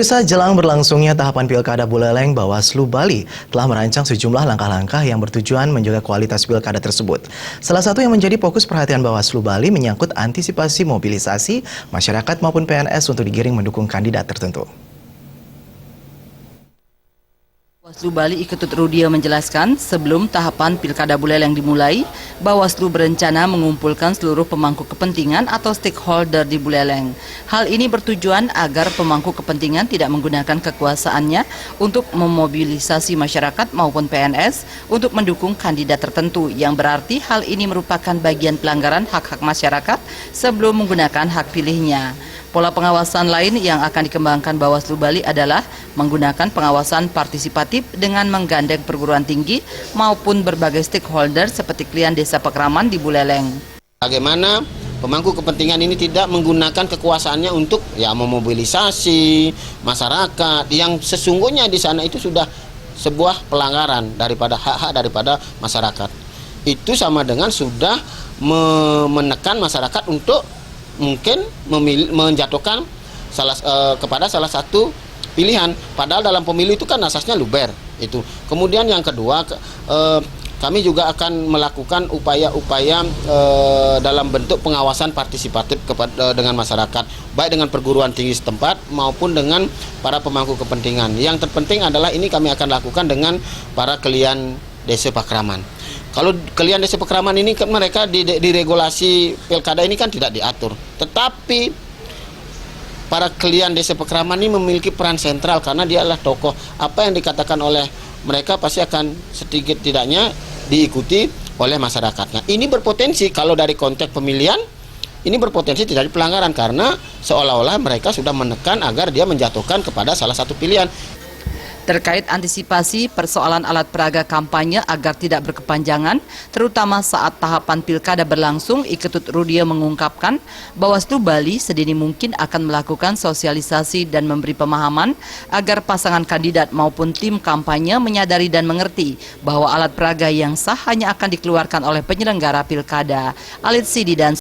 Pemirsa, jelang berlangsungnya tahapan Pilkada Buleleng, Bawaslu Bali telah merancang sejumlah langkah-langkah yang bertujuan menjaga kualitas pilkada tersebut. Salah satu yang menjadi fokus perhatian Bawaslu Bali menyangkut antisipasi mobilisasi masyarakat maupun PNS untuk digiring mendukung kandidat tertentu. Bawaslu Bali Iketut Rudia menjelaskan, sebelum tahapan Pilkada Buleleng dimulai, Bawaslu berencana mengumpulkan seluruh pemangku kepentingan atau stakeholder di Buleleng. Hal ini bertujuan agar pemangku kepentingan tidak menggunakan kekuasaannya untuk memobilisasi masyarakat maupun PNS untuk mendukung kandidat tertentu, yang berarti hal ini merupakan bagian pelanggaran hak-hak masyarakat sebelum menggunakan hak pilihnya. Pola pengawasan lain yang akan dikembangkan Bawaslu Bali adalah menggunakan pengawasan partisipatif dengan menggandeng perguruan tinggi maupun berbagai stakeholder seperti klien desa Pekraman di Buleleng. Bagaimana pemangku kepentingan ini tidak menggunakan kekuasaannya untuk memobilisasi masyarakat yang sesungguhnya di sana itu sudah sebuah pelanggaran daripada hak-hak daripada masyarakat. Itu sama dengan sudah menekan masyarakat untuk mungkin menjatuhkan kepada salah satu pilihan, padahal dalam pemilu itu kan asasnya luber itu. Kemudian yang kedua, kami juga akan melakukan upaya-upaya dalam bentuk pengawasan partisipatif dengan masyarakat, baik dengan perguruan tinggi setempat maupun dengan para pemangku kepentingan. Yang terpenting adalah ini kami akan lakukan dengan para klien desa Pekraman. Kalau klien desa Pekraman ini kan mereka di regulasi pilkada ini kan tidak diatur. Tetapi para klien desa Pekraman ini memiliki peran sentral karena dia adalah tokoh. Apa yang dikatakan oleh mereka pasti akan sedikit tidaknya diikuti oleh masyarakatnya. Ini berpotensi kalau dari konteks pemilihan, ini berpotensi terjadi pelanggaran karena seolah-olah mereka sudah menekan agar dia menjatuhkan kepada salah satu pilihan. Terkait antisipasi persoalan alat peraga kampanye agar tidak berkepanjangan, terutama saat tahapan pilkada berlangsung, Iketut Rudia mengungkapkan Bawaslu Bali sedini mungkin akan melakukan sosialisasi dan memberi pemahaman agar pasangan kandidat maupun tim kampanye menyadari dan mengerti bahwa alat peraga yang sah hanya akan dikeluarkan oleh penyelenggara pilkada. Alit Sidi dan